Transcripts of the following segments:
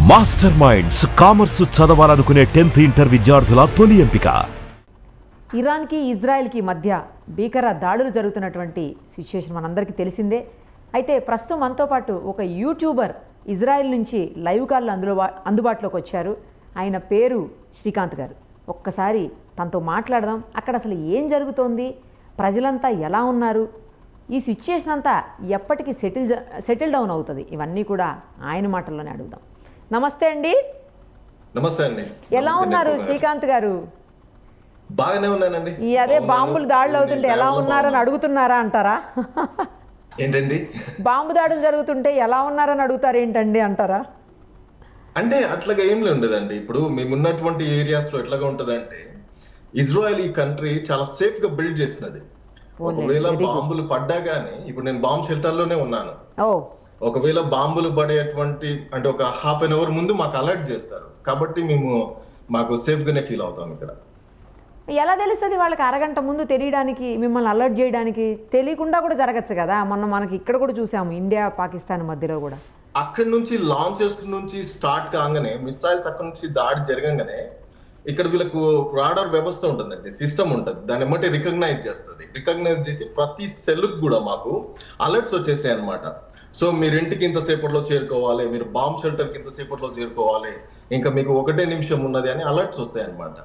Master minds commerce చదవాలనుకునే 10th inter విద్యార్థుల తొలి ఎంపిక. ఇరాన్కి ఇజ్రాయెల్కి మధ్య భీకర దాడులు జరుగుతున్నటువంటి సిచ్యుయేషన్ మనందరికీ తెలిసిందే. అయితే ప్రస్తుతం మనతో పాటు ఒక యూట్యూబర్ ఇజ్రాయెల్ నుంచి లైవ్ కాల్ అందుబాటులోకి వచ్చారు. ఆయన పేరు శ్రీకాంత్ గారు. ఒక్కసారి తనతో మాట్లాడదాం. అక్కడ అసలు ఏం జరుగుతోంది, ప్రజలంతా ఎలా ఉన్నారు, ఈ సిచ్యుయేషన్ అంతా ఎప్పటికీ సెటిల్ డౌన్ అవుతుంది, ఇవన్నీ కూడా ఆయన మాటల్లోనే అడుగుదాం. నమస్తే అండి. నమస్తే అండి. ఎలా ఉన్నారు శ్రీకాంత్ గారు? బాగానే ఉన్నానండి. అదే బాంబులు దాడులు అవుతుంటే ఎలా ఉన్నారని అడుగుతున్నారా అంటారా? ఏంటండి, బాంబు దాడులు జరుగుతుంటే ఎలా ఉన్నారని అడుగుతారు ఏంటండి అంటారా? అంటే అట్లాగా ఏం ఉండదండి. ఇప్పుడు మేమున్నటువంటి ఏరియాస్ లో ఎట్లాగా ఉంటదంటే, ఇజ్రాయెల్ ఈ కంట్రీ చాలా సేఫ్ గా బిల్డ్ చేసినది. ఒకవేళ బాంబులు పడ్డా గానీ, ఇప్పుడు నేను బాంబ్ షెల్టర్ లోనే ఉన్నాను. ఒకవేళ బాంబులు పడేటువంటి అంటే ఒక హాఫ్ అన్ అవర్ ముందు మాకు అలర్ట్ చేస్తారు. కాబట్టి మాకు సేఫ్ గానే ఫీల్ అవుతాం. ఇక్కడ ఎలా తెలుస్తుంది వాళ్ళకి? అరగంట ముందు తెలియడానికి, మిమ్మల్ని అలర్ట్ చేయడానికి తెలియకుండా కూడా జరగచ్చు కదా. మనకి ఇక్కడ కూడా చూసాము, ఇండియా పాకిస్తాన్ మధ్యలో కూడా. అక్కడి నుంచి లాంచెస్ నుంచి స్టార్ట్ కాగానే, మిసైల్స్ అక్కడ నుంచి దాడి జరగగానే ఇక్కడ వీళ్ళకు రాడార్ వ్యవస్థ ఉంటుందండి, సిస్టమ్ ఉంటుంది. దాన్ని బట్టి రికగ్నైజ్ చేస్తుంది. రికగ్నైజ్ చేసి ప్రతి సెల్ కూడా మాకు అలర్ట్స్ వచ్చేసాయి అనమాట. సో మీరు ఇంటికి ఇంతసేపట్లో చేరుకోవాలి, మీరు బాంబ్ షెల్టర్కి ఇంతసేపట్లో చేరుకోవాలి, ఇంకా మీకు 1 నిమిషం ఉన్నది అని అలర్ట్స్ వస్తాయి అనమాట.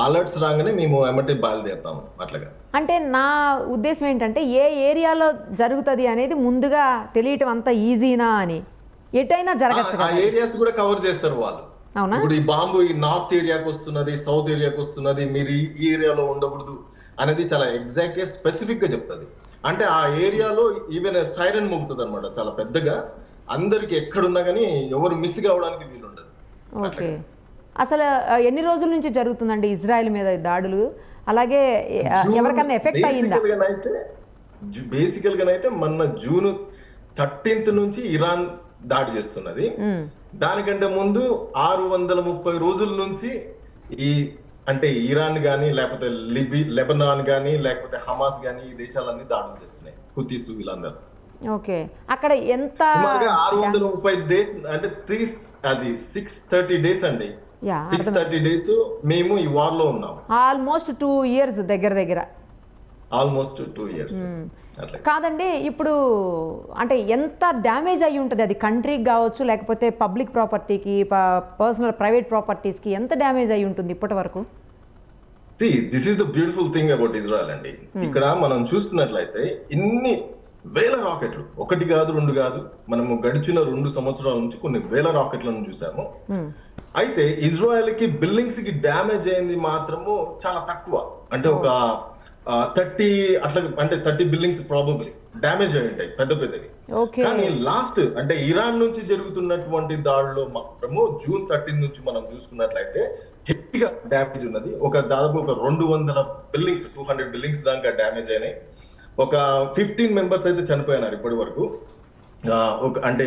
అలర్ట్స్ రాగానే మేము ఎమ్మటి బయలుదేరుతాము. అట్లాగా అంటే నా ఉద్దేశం ఏంటంటే, ఏ ఏరియాలో జరుగుతుంది అనేది ముందుగా తెలియటం అంత ఈజీనా అని. ఎటైనా జరగచ్చు. ఆ ఏరియాస్ కూడా కవర్ చేస్తారు వాళ్ళు. ఇప్పుడు ఈ బాంబు ఈ నార్త్ ఏరియాకి వస్తున్నది, సౌత్ ఏరియాకి వస్తున్నది, మీరు ఈ ఏరియాలో ఉండకూడదు అనేది చాలా ఎగ్జాక్ట్ గా స్పెసిఫిక్ గా చెప్తుంది. అంటే ఆ ఏరియాలో ఈవెన్ సైరన్ మోగుతుంది అనమాట, చాలా పెద్దగా. అందరికి ఎక్కడున్నా కానీ ఎవరు మిస్ కావడానికి వీలుండదు. ఓకే, అసలు ఎన్ని రోజుల నుంచి జరుగుతుందండి ఇజ్రాయెల్ మీద దాడులు? అలాగే ఎవరికైనా ఎఫెక్ట్ అయ్యిందా? బేసికల్ గానైతే మొన్న జూన్ 13th నుంచి ఇరాన్ దాడి చేస్తున్నది. దానికంటే ముందు 630 రోజుల నుంచి ఈ అంటే ఇరాన్ గానీ, లేకపోతే లెబనాన్ గానీ, లేకపోతే హమాస్ గానీ, ఈ దేశాలన్నీ దాడులు చేస్తున్నాయి, హుతీస్ వీళ్ళందరూ. ఓకే, అక్కడ ఎంత 630 డేస్ అంటే 630 డేస్ అండి. 630 డేస్ మేము ఈ వార్ లో ఉన్నాం. ఆల్మోస్ట్ 2 years దగ్గర. Almost 2 years. కాదండి, ఇప్పుడు అంటే ఎంత డ్యామేజ్ అయ్యి ఉంటుంది అది? కంట్రీకి కావచ్చు, లేకపోతే పబ్లిక్ ప్రాపర్టీకి, పర్సనల్ ప్రైవేట్ ప్రాపర్టీస్కి ఎంత డ్యామేజ్ అయ్యి ఉంటుంది ఇప్పటి వరకు? This is the beautiful thing about Israel అండి. ఇక్కడ మనం చూస్తున్నట్లయితే ఇన్ని వేల రాకెట్లు, 1 కాదు 2 కాదు, మనము గడిచిన 2 సంవత్సరాల నుంచి కొన్ని వేల రాకెట్లను చూసాము. అయితే ఇజ్రాయెల్ కి బిల్డింగ్స్ కి డ్యామేజ్ అయింది మాత్రము చాలా తక్కువ. అంటే ఒక 30 అట్లా, అంటే 30 బిల్డింగ్స్ ప్రాబబ్లీ డ్యామేజ్ అయి ఉంటాయి, పెద్దవి. కానీ లాస్ట్ అంటే ఇరాన్ నుంచి జరుగుతున్నటువంటి దాడిలో మాత్రము జూన్ 13 నుంచి మనం చూసుకున్నట్లయితే హెవీగా డ్యామేజ్ ఉన్నది. దాదాపు 200 బిల్డింగ్స్, 200 బిల్డింగ్స్ దాకా డ్యామేజ్ అయినాయి. ఒక 15 మెంబర్స్ అయితే చనిపోయినారు ఇప్పటి వరకు. అంటే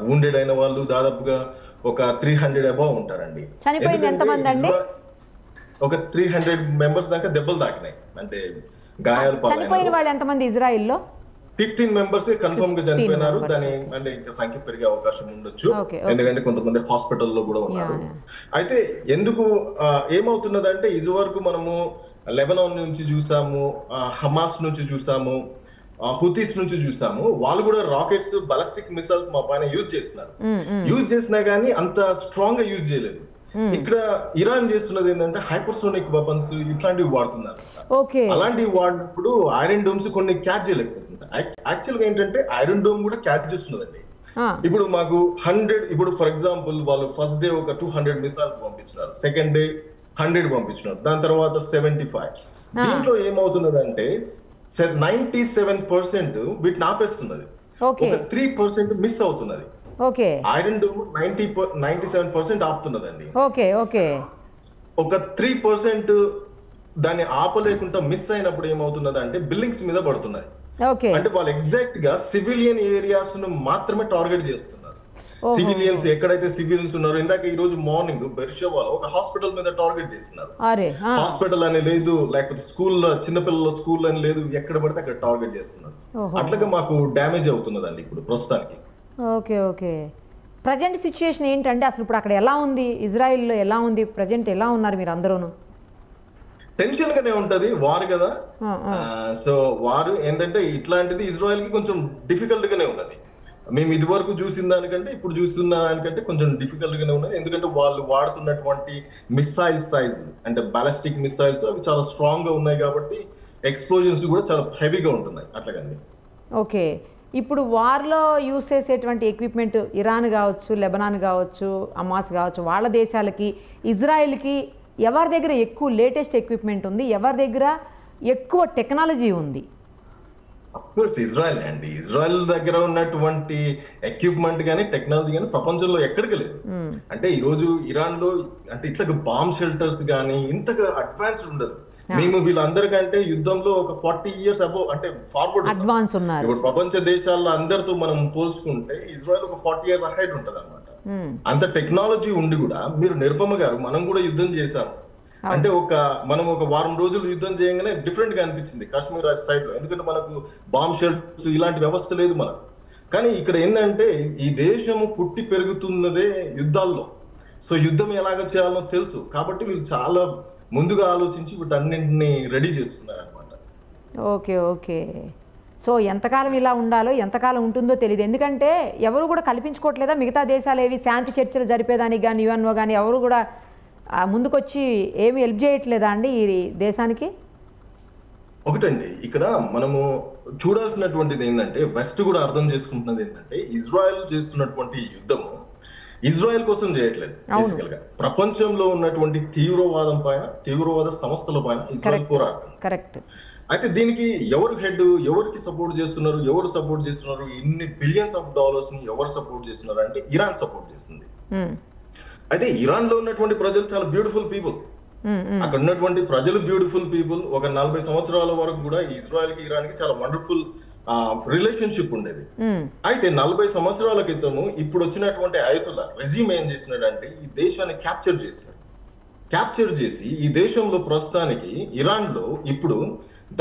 వూండెడ్ అయిన వాళ్ళు దాదాపుగా ఒక 300 అబౌవ్ ఉంటారండి. ఒక 300 మెంబర్స్ దాకా దెబ్బలు తాకినాయి, అంటే గాయాలు చనిపోయిన వాళ్ళు ఎంతమంది ఇజ్రాయెల్లో? 15 మెంబర్స్ కన్ఫర్మ్ గా చనిపోయినారు. దాని అంటే ఇంకా సంఖ్య పెరిగే అవకాశం ఉండొచ్చు, ఎందుకంటే కొంతమంది హాస్పిటల్లో కూడా ఉన్నారు. అయితే ఎందుకు ఏమవుతున్నదంటే, ఇది వరకు మనము లెబనాన్ నుంచి చూసాము, హమాస్ నుంచి చూసాము, హుతీస్ నుంచి చూసాము. వాళ్ళు కూడా రాకెట్స్, బాలిస్టిక్ మిసైల్స్ మా పైన యూజ్ చేస్తున్నారు. యూజ్ చేసినా గానీ అంత స్ట్రాంగ్ గా యూజ్ చేయలేదు. ఇక్కడ ఇరాన్ చేస్తున్నది ఏంటంటే హైపర్సోనిక్ వెపన్స్ ఇట్లాంటివి వాడుతున్నారు. అలాంటివి వాడినప్పుడు ఐరన్ డోమ్స్ కొన్ని క్యాచ్ చేయలేకపోతుంది. యాక్చువల్ గా ఏంటంటే ఐరన్ డోమ్ కూడా క్యాచ్ చేస్తున్నదండి. ఇప్పుడు మాకు 100, ఇప్పుడు ఫర్ ఎగ్జాంపుల్ వాళ్ళు ఫస్ట్ డే ఒక 200 మిసైల్స్ పంపించినారు, సెకండ్ డే 100 పంపించినారు, దాని తర్వాత 75. దీంట్లో ఏమవుతున్నదంటే 97% వీటిని ఆపేస్తున్నది, ఒక 3% మిస్ అవుతున్నది. Iron dome 97% ఆపుతున్నదండి. ఒక 3% దాన్ని ఆపలేకుండా మిస్ అయినప్పుడు ఏమవుతున్నది అంటే బిల్డింగ్స్ మీద పడుతున్నది. అంటే వాళ్ళు ఎగ్జాక్ట్ గా సివిలియన్ ఏరియాస్ ను మాత్రమే టార్గెట్ చేస్తున్నారు. సివిలియన్స్ ఎక్కడైతే సివిలియన్స్ ఉన్నారో, ఇందాక ఈ రోజు మార్నింగ్ బెర్షవాలో ఒక హాస్పిటల్ మీద టార్గెట్ చేస్తున్నారు. హాస్పిటల్ అని లేదు, లేకపోతే స్కూల్లో చిన్నపిల్లల స్కూల్ అని లేదు, ఎక్కడ పడితే అక్కడ టార్గెట్ చేస్తున్నారు. అట్లాగా మాకు డ్యామేజ్ అవుతున్నదండి ఇప్పుడు ప్రస్తుతానికి. ఓకే, ప్రజెంట్ సిచ్యుయేషన్ ఏంటంటే అసలు ఇప్పుడు అక్కడ ఎలా ఉంది, ఇజ్రాయిల్లో ఎలా ఉంది, ప్రజెంట్ ఎలా ఉన్నారు మీరు అందరూను? టెన్షన్ గానే ఉంటది, వార్ కదా. సో వారు ఏంటంటే ఇట్లాంటిది ఇజ్రాయెల్ కి కొంచెం డిఫికల్ట్ గానే ఉన్నది. మేము ఇది వరకు చూసిన దానికంటే ఇప్పుడు చూస్తున్న దానికంటే కొంచెం డిఫికల్ట్ గానే ఉన్నది. ఎందుకంటే వాళ్ళు వాడుతున్నటువంటి మిసైల్ సైజ్ అంటే బాలిస్టిక్ మిసైల్స్ అవి చాలా స్ట్రాంగ్ గా ఉన్నాయి కాబట్టి ఎక్స్ప్లోజన్స్ కూడా చాలా హెవీగా ఉంటున్నాయి అట్లాగండి. ఓకే, ఇప్పుడు వార్లో యూస్ చేసేటువంటి ఎక్విప్మెంట్ ఇరాన్ కావచ్చు, లెబనాన్ కావచ్చు, హమాస్ కావచ్చు, వాళ్ళ దేశాలకి ఇజ్రాయెల్కి ఎవరి దగ్గర ఎక్కువ లేటెస్ట్ ఎక్విప్మెంట్ ఉంది, ఎవరి దగ్గర ఎక్కువ టెక్నాలజీ ఉంది? అఫ్కోర్స్ ఇజ్రాయెల్ అండి. ఇజ్రాయెల్ దగ్గర ఉన్నటువంటి ఎక్విప్మెంట్ కానీ టెక్నాలజీ కానీ ప్రపంచంలో ఎక్కడికి లేదు. అంటే ఈ రోజు ఇరాన్ లో అంటే ఇట్లా బాంబ్ షెల్టర్స్ కానీ ఇంతగా అడ్వాన్స్డ్ ఉండదు. మేము వీళ్ళందరికంటే యుద్ధంలో ఒక 40 years అబౌవ్ అంటే ఫార్వర్డ్ అడ్వాన్స్ ఉన్నారు. ఇప్పుడు ప్రపంచ దేశాల్లో అందరితో మనం పోల్చుకుంటే ఇజ్రాయెల్ ఒక 40 years అహెడ్ ఉంటది అనమాట. అంత టెక్నాలజీ ఉండి కూడా మీరు నిరుపమ గారు మనం కూడా యుద్ధం చేశాము అంటే మనం ఒక వారం రోజులు యుద్ధం చేయగానే డిఫరెంట్ గా అనిపించింది కాశ్మీర్ సైడ్ లో. ఎందుకంటే మనకు బాంబ్ షెల్టర్స్ ఇలాంటి వ్యవస్థ లేదు మనకు. కానీ ఇక్కడ ఏంటంటే ఈ దేశము పుట్టి పెరుగుతున్నదే యుద్ధాల్లో. సో యుద్ధం ఎలాగ చేయాలో తెలుసు కాబట్టి వీళ్ళు చాలా ముందుగా ఆలోచించి వీటన్నింటినీ రెడీ చేస్తున్నారు అనమాట. Okay okay. సో ఎంతకాలం ఇలా ఉండాలో ఎంతకాలం ఉంటుందో తెలియదు. ఎందుకంటే ఎవరు కూడా కల్పించుకోవట్లేదా మిగతా దేశాలు ఏవి శాంతి చర్చలు జరిపేదానికి కానీ యుఎన్ఓ కానీ ఎవరు కూడా ముందుకొచ్చి ఏమి హెల్ప్ చేయట్లేదా అండి ఈ దేశానికి? ఒకటండి ఇక్కడ మనము చూడాల్సినటువంటిది ఏంటంటే వెస్ట్ కూడా అర్థం చేసుకుంటున్నది ఏంటంటే ఇజ్రాయెల్ చేస్తున్నటువంటి యుద్ధము ఇజ్రాయెల్ కోసం చేయట్లేదు. బేసికల్ గా ప్రపంచంలో ఉన్నటువంటి తీవ్రవాద సంస్థల పైన ఇజ్రాయెల్ పోరాడుతుంది. కరెక్ట్. అయితే దీనికి ఎవరు హెడ్, ఎవరికి సపోర్ట్ చేస్తున్నారు, ఎవరు సపోర్ట్ చేస్తున్నారు, ఇన్ని బిలియన్స్ ఆఫ్ డాలర్స్ ని ఎవరు సపోర్ట్ చేస్తున్నారు అంటే ఇరాన్ సపోర్ట్ చేస్తుంది. అయితే ఇరాన్ లో ఉన్నటువంటి ప్రజలు చాలా బ్యూటిఫుల్ పీపుల్. అక్కడ ఉన్నటువంటి ప్రజలు బ్యూటిఫుల్ పీపుల్. ఒక 40 సంవత్సరాల వరకు కూడా ఇజ్రాయెల్ కి ఇరాన్ కి చాలా వండర్ఫుల్ రిలేషన్షిప్ ఉండేది. అయితే 40 సంవత్సరాల క్రితము ఇప్పుడు వచ్చినటువంటి ఆయతుల్లా రెజ్యూమ్ ఏం చేసినాడంటే ఈ దేశాన్ని క్యాప్చర్ చేసి ఈ దేశంలో ప్రస్తుతానికి ఇరాన్ లో ఇప్పుడు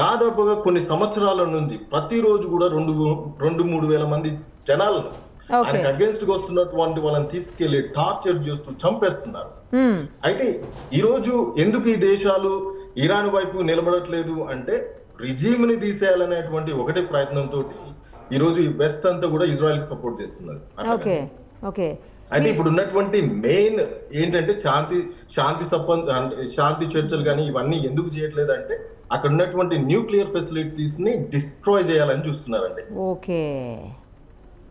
దాదాపుగా కొన్ని సంవత్సరాల నుంచి ప్రతిరోజు కూడా 2-3 వేల మంది జనాలను ఆయనకు అగేన్స్ట్ గా వస్తున్నటువంటి వాళ్ళని తీసుకెళ్లి టార్చర్ చేస్తూ చంపేస్తున్నారు. అయితే ఈ రోజు ఎందుకు ఈ దేశాలు ఇరాన్ వైపు నిలబడట్లేదు అంటే రిజీమ్ ని తీసేయాలనేటువంటి ఒకటే ప్రయత్నంతో ఈ రోజు వెస్ట్ అంతా కూడా ఇజ్రాయెల్ కి సపోర్ట్ చేస్తున్నారు. అయితే ఇప్పుడు ఉన్నటువంటి మెయిన్ ఏంటంటే శాంతి చర్చలు కానీ ఇవన్నీ ఎందుకు చేయట్లేదు అంటే అక్కడ ఉన్నటువంటి న్యూక్లియర్ ఫెసిలిటీస్ ని డిస్ట్రాయ్ చేయాలని చూస్తున్నారండి. ఓకే,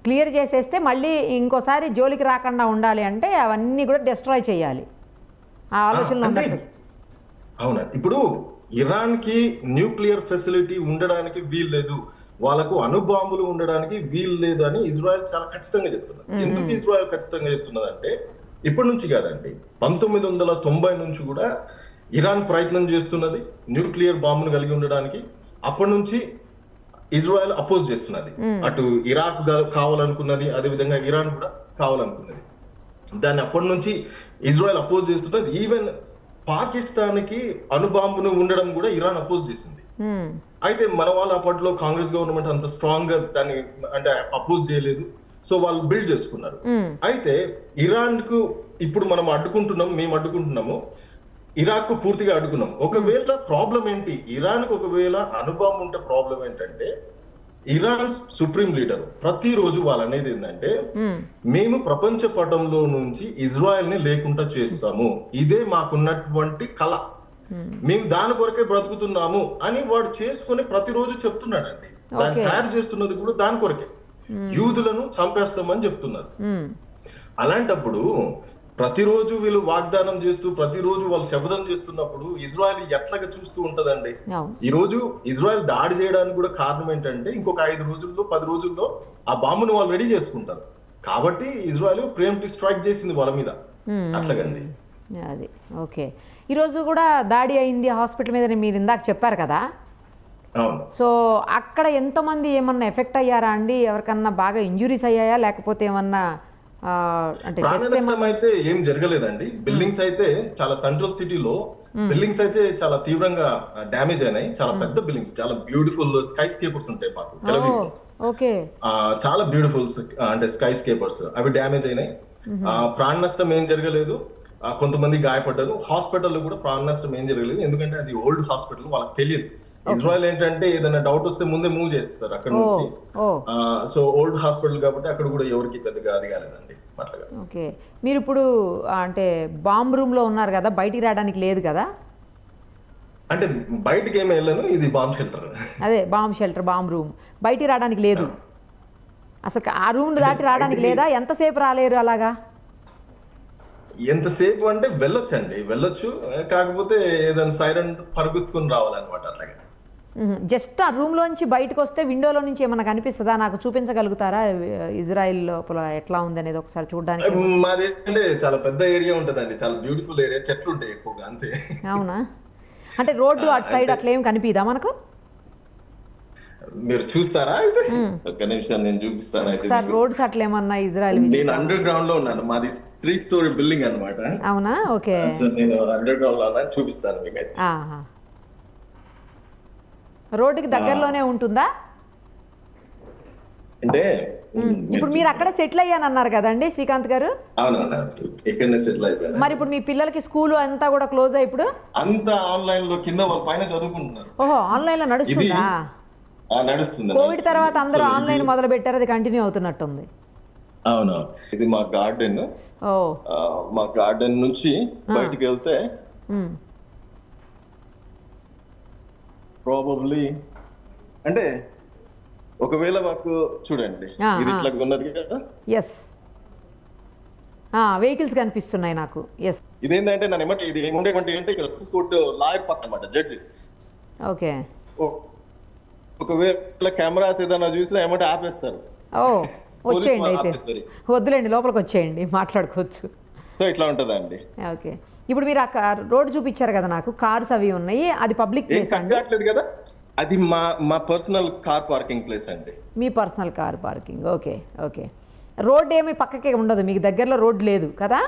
క్లియర్ చేసేస్తే మళ్ళీ ఇంకోసారి జోలికి రాకుండా ఉండాలి అంటే అవన్నీ కూడా డిస్ట్రాయ్ చేయాలి ఆ ఆలోచనలో. అవునండి. ఇప్పుడు ఇరాన్ కి న్యూక్లియర్ ఫెసిలిటీ ఉండడానికి వీలు లేదు, వాళ్ళకు అణుబాంబులు ఉండడానికి వీలు లేదు అని ఇజ్రాయెల్ చాలా ఖచ్చితంగా చెప్తున్నారు. ఎందుకు ఇజ్రాయెల్ ఖచ్చితంగా చెప్తున్నది అంటే ఇప్పటి నుంచి కాదండి 1990 నుంచి కూడా ఇరాన్ ప్రయత్నం చేస్తున్నది న్యూక్లియర్ బాంబును కలిగి ఉండడానికి. అప్పటి నుంచి ఇజ్రాయెల్ అపోజ్ చేస్తున్నది. అటు ఇరాక్ కావాలనుకున్నది, అదేవిధంగా ఇరాన్ కూడా కావాలనుకున్నది. దాన్ని అప్పటి నుంచి ఇజ్రాయెల్ అపోజ్ చేస్తున్నది. ఈవెన్ పాకిస్తాన్ కి అణుబాంబును ఉండడం కూడా ఇరాన్ అపోజ్ చేసింది. అయితే మన వాళ్ళు అప్పట్లో కాంగ్రెస్ గవర్నమెంట్ అంత స్ట్రాంగ్ గా దాన్ని అంటే అపోజ్ చేయలేదు. సో వాళ్ళు బిల్డ్ చేసుకున్నారు. అయితే ఇరాన్ కు ఇప్పుడు మేము అడ్డుకుంటున్నాము, ఇరాక్ కు పూర్తిగా అడ్డుకున్నాం. ఒకవేళ ప్రాబ్లం ఏంటి, ఇరాన్ కు ఒకవేళ అణుబాంబు ఉంటే ప్రాబ్లం ఏంటంటే ఇరాన్ సుప్రీం లీడర్ ప్రతిరోజు వాళ్ళు అనేది ఏంటంటే మేము ప్రపంచ పటంలో నుంచి ఇజ్రాయెల్ ని లేకుండా చేస్తాము, ఇదే మాకున్నటువంటి కళ, మేము దాని కొరకే బ్రతుకుతున్నాము అని వాడు చేసుకుని ప్రతిరోజు చెప్తున్నాడండి. దాన్ని తయారు చేస్తున్నది కూడా దాని కొరకే, యూదులను చంపేస్తామని చెప్తున్నారు. అలాంటప్పుడు ప్రతిరోజు వీళ్ళు వాగ్దానం చేస్తూ ప్రతిరోజు వాళ్ళు శపథం చేస్తున్నప్పుడు ఇజ్రాయెల్ ఎట్లాగా చూస్తూ ఉంటదండి. ఈ రోజు ఇజ్రాయెల్ దాడి చేయడానికి కూడా కారణం ఏంటంటే ఇంకొక 5 రోజుల్లో 10 రోజుల్లో ఆ బాంబును వాళ్ళు రెడీ చేసుకుంటారు కాబట్టి ఇజ్రాయెల్ ప్రియంప్టివ్ స్ట్రైక్ చేసింది వాళ్ళ మీద. అట్లాగండి అది. ఓకే, ఈరోజు కూడా దాడి అయింది హాస్పిటల్ మీద మీరు ఇందాక చెప్పారు కదా. సో అక్కడ ఎంతమంది ఏమన్నా ఎఫెక్ట్ అయ్యారా అండి? ఎవరికన్నా బాగా ఇంజురీస్ అయ్యాయా లేకపోతే ఏమన్నా ప్రాణ నష్టం అయితే ఏం జరగలేదండి. బిల్డింగ్స్ అయితే చాలా సెంట్రల్ సిటీలో బిల్డింగ్స్ అయితే చాలా తీవ్రంగా డ్యామేజ్ అయినాయి. చాలా పెద్ద బిల్డింగ్స్, చాలా బ్యూటిఫుల్ స్కై స్కేపర్స్ ఉంటాయి మాకు తెలవీలో, చాలా బ్యూటిఫుల్ అంటే స్కై స్కేపర్స్ అవి డ్యామేజ్ అయినాయి. ప్రాణ నష్టం ఏం జరగలేదు, కొంతమంది గాయపడ్డారు. హాస్పిటల్లో కూడా ప్రాణ నష్టం ఏం జరగలేదు, ఎందుకంటే అది ఓల్డ్ హాస్పిటల్, వాళ్ళకి తెలియదు. ఇజ్రాయెల్ ఏంటంటే ఏదైనా డౌట్ వస్తే ముందే మూవ్ చేస్తారు అక్కడ నుంచి. సో ఓల్డ్ హాస్పిటల్ కాబట్టి అక్కడ కూడా ఎవరికి పెద్దగా అది కాలేదండి అట్లాగా. ఓకే, మీరు ఇప్పుడు అంటే బాంబ్ రూమ్ లో ఉన్నారు కదా, బయటికి రావడానికి లేదు కదా? అంటే బయటికి ఏమి వెళ్ళను, ఇది బాంబ్ షెల్టర్. అదే బాంబ్ షెల్టర్, బాంబ్ రూమ్, బయటికి రావడానికి లేదు అసలు. ఆ రూమ్ దాటి రావడానికి లేదా? ఎంతసేపు రాలేరు అలాగా? ఎంతసేపు అంటే వెళ్ళొచ్చండి, వెళ్ళొచ్చు. కాకపోతే ఏదైనా సైరన్ పరుగుతుకుని రావాలన్నమాట అట్లాగే. జస్ట్ ఆ రూమ్ లోంచి బయటకు వస్తే విండోలో నుంచి ఏమన్నా కనిపిస్తుందా? నాకు చూపించగలుగుతారా ఇజ్రాయిల్ లోపల ఎట్లా ఉంది అనేది ఒకసారి చూడడానికి? మాది అంటే చాలా పెద్ద ఏరియా ఉంటదండి, చాలా బ్యూటిఫుల్ ఏరియా, చెట్లు ఉంటాయి ఎక్కువగా, అంతే. అవునా? అంటే రోడ్డు అటు సైడ్ అట్లా ఏం కనిపిదా మనకు? మీరు చూస్తారా? అయితే ఒక్క నిమిషం నేను చూపిస్తాను. అయితే సార్ రోడ్స్ అట్లా ఏమన్నా ఇజ్రాయిల్? నేను అండర్ గ్రౌండ్ లో ఉన్నాను, మాది 3 story బిల్డింగ్ అన్నమాట. అవునా? ఓకే, నేను అండర్ గ్రౌండ్ లో ఉన్నాను, చూపిస్తాను మీకు. అయితే రోడ్డుకి దగ్గరలోనే ఉంటుందా? అంటే ఇప్పుడు మీరు అక్కడ సెటిల్ అయ్యాను అన్నారు కదండి శ్రీకాంత్ గారు? అవునన్నా, ఇక్కడనే సెటిల్ అయిపోయాను. మరి ఇప్పుడు మీ పిల్లలకి స్కూల్ అంతా కూడా క్లోజ్ అయ్యి ఇప్పుడు అంతా ఆన్లైన్ లో కింద వాళ్ళ పైన చదువుకుంటున్నారు. ఓహో, ఆన్లైన్ లో నడుస్తుందా? నడుస్తుంది. కోవిడ్ తర్వాత అందరూ ఆన్లైన్ మొదలు పెట్టారు, అది కంటిన్యూ అవుతున్నట్టుంది. అవును, ఇది మా గార్డెన్. మా గార్డెన్ నుంచి బయటికి వెళ్తే ప్రాబబ్లీ అంటే ఒకవేళ మాకు చూడండి ఇది ఇట్లా ఉన్నది కదా. ఎస్, వెహికల్స్ కనిపిస్తున్నాయి నాకు. ఎస్, ఇదేంటంటే నన్ను ఏమంటే ఇది ఏముండేటువంటి అంటే ఇక్కడ కోర్టు లాయర్ పక్కన అన్నమాట, జడ్జి. ఓకే, ఒకవేళ కెమెరాస్ ఏదైనా చూసినా ఏమంటే ఆపేస్తారు. వచ్చేయండి, అయితే వద్దులేండి, లోపలికి వచ్చేయండి, మాట్లాడుకోవచ్చు. సో ఇట్లా ఉంటదండి. ఓకే, ఇప్పుడు మీరు ఆ రోడ్ చూపించారు కదా నాకు, కార్స్ అవి ఉన్నాయి, అది పబ్లిక్ ప్లేస్ అండి కదా? అది మా పర్సనల్ కార్ పార్కింగ్ ప్లేస్ అండి. మీ personal car parking. Okay okay, road ఏమి పక్కకే ఉండదు, మీకు దగ్గరలో రోడ్ లేదు కదా?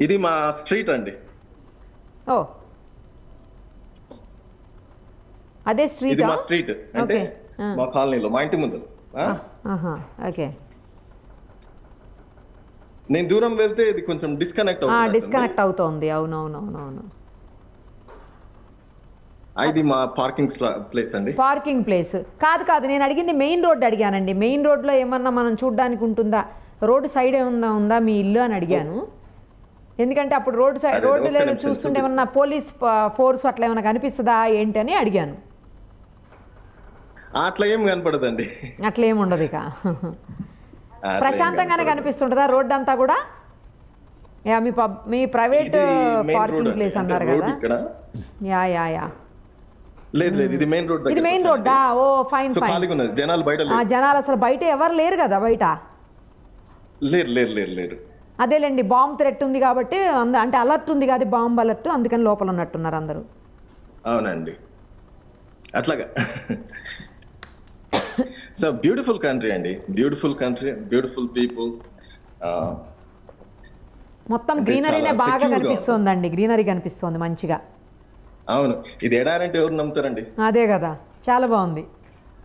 ఇది మా స్ట్రీట్ అండి. ఓ, అదే స్ట్రీట్? ఇది మా స్ట్రీట్ అంటే మా కాలనీలో, మా ఇంటి ముందు. ఓకే, నేను దూరం వెళ్తే ఇది కొంచెం డిస్కనెక్ట్ అవుతుంది. అవునవునవునవును, ఇది మా పార్కింగ్ ప్లేస్ అండి. పార్కింగ్ ప్లేస్ కాదు, నేను అడిగింది మెయిన్ రోడ్ అడిగానండి. మెయిన్ రోడ్ లో ఏమన్నా మనం చూడడానికి ఉంటుందా? రోడ్డు సైడ్ ఏమన్నా ఉందా మీ ఇల్లు అని అడిగాను. ఎందుకంటే అప్పుడు రోడ్డు లేదు చూస్తుంటే ఏమన్నా పోలీస్ ఫోర్స్ అట్లా ఏమన్నా కనిపిస్తుందా ఏంటి అని అడిగాను. అట్లా ఏం కనపడదండి. అట్లా ఏమి ఉండదు, ఇక ప్రశాంతంగానే కనిపిస్తుంటదా రోడ్డు అంతా కూడా? మీ ప్రైవేట్ పార్కింగ్ ప్లేస్ అన్నారు కదా? యా లేదు, ఇది మెయిన్ రోడ్. ఇది మెయిన్ రోడ్డా? ఓ ఫైన్ ఫైన్. జనాలు అసలు బయట ఎవరు లేరు కదా? బయట లేరు. అదేలేండి, బాంబ్ థ్రెట్ ఉంది కాబట్టి, అంటే అలర్ట్ ఉంది కదా, బాంబ్ అలర్ట్, అందుకని లోపల ఉన్నట్టున్నారు అందరూ. అవునండి, అట్లాగా. సో బ్యూటిఫుల్ కంట్రీ అండి, బ్యూటిఫుల్ కంట్రీ, బ్యూటిఫుల్ పీపుల్. మొత్తం గ్రీనరీనే బాగా కనిపిస్తోందండి, గ్రీనరీ కనిపిస్తోంది మంచిగా. అవును, ఇది ఎడారంటే ఎవరు నమ్ముతారండి? అదే కదా, చాలా బాగుంది.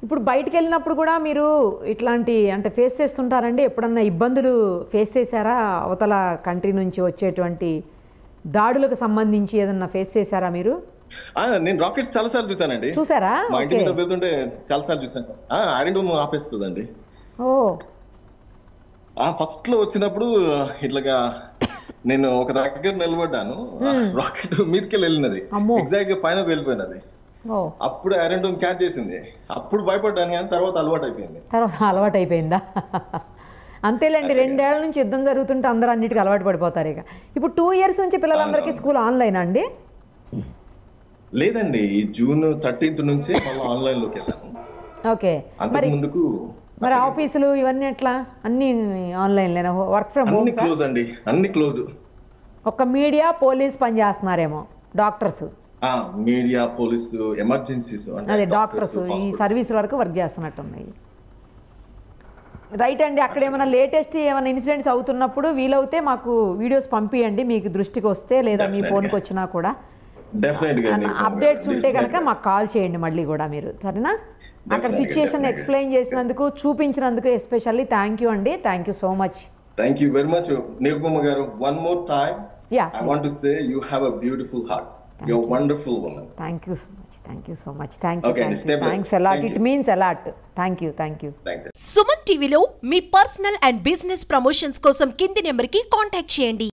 ఇప్పుడు బయటికి వెళ్ళినప్పుడు కూడా మీరు ఇట్లాంటి అంటే ఫేస్ చేస్తుంటారండి? ఎప్పుడన్నా ఇబ్బందులు ఫేస్ చేశారా? అవతల కంట్రీ నుంచి వచ్చేటువంటి దాడులకు సంబంధించి ఏదన్నా ఫేస్ చేశారా మీరు? నేను రాకెట్స్ చాలా సార్లు చూసానండి. చూసారా? మా ఇంటి మీద వెళ్తుంటే చాలా సార్లు చూసాను. Iron dome ఆపేస్తుందండి. ఫస్ట్ లో వచ్చినప్పుడు ఇట్లాగా నేను ఒక దగ్గర నిలబడ్డాను, రాకెట్ మీదకి వెళ్ళినది, ఎగ్జాక్ట్ గా పైన వెళ్ళిపోయినది. అప్పుడు ఐరన్ డోమ్ క్యాచ్ చేసింది. అప్పుడు భయపడ్డాను, కానీ తర్వాత అలవాటు అయిపోయిందా? అంతేలేండి, 2 ఏళ్ల నుంచి యుద్ధం జరుగుతుంటే అందరూ అన్నిటికీ అలవాటు పడిపోతారు. ఇక ఇప్పుడు 2 years నుంచి పిల్లలందరికీ స్కూల్ ఆన్లైన్ అండి? లేదండి, జూన్ 13th నుంచి మళ్ళీ ఆన్లైన్ లోకి వెళ్ళాను. ఓకే, మరి ఆఫీసులు ఇవన్నీ ఎట్లా? అన్ని ఆన్లైన్ లేనా? Work from home? క్లోజ్ అండి, అన్ని క్లోజ్. ఒక మీడియా, పోలీస్ పని చేస్తున్నారేమో, డాక్టర్స్. మీడియా, పోలీసు, ఎమర్జెన్సీస్, అదే డాక్టర్స్ ఈ సర్వీస్ వరకు వర్క్ చేస్తున్నట్టున్నాయి. రైట్ అండి, అక్కడ ఏమైనా లేటెస్ట్ ఏమైనా ఇన్సిడెంట్స్ అవుతున్నప్పుడు వీలవుతే మాకు వీడియోస్ పంపియండి, మీకు దృష్టికి వస్తే, లేదా మీ ఫోన్కి వచ్చినా కూడా. అప్డేట్స్ ఉంటే కనుక మాకు కాల్ చేయండి మళ్ళీ కూడా మీరు, సరేనా? అక్కడ సిచ్యుయేషన్ ఎక్స్ప్లెయిన్ చేసినందుకు, చూపించినందుకు ఎస్పెషల్లీ థ్యాంక్ యూ అండి. Thank you so much. Thank you very much, Nirupama garu. One more time. Yeah. I want to say you have a beautiful heart. You're a wonderful woman. Thank you so much. Thank you so much. Thank you. Okay, Thank stay you. blessed. Thanks a lot. Thank It you. means a lot. Thank you. Thank you. Thanks. Suman టీవీలో మీ personal and business promotions కోసం కింది నెంబర్కి contact చేయండి.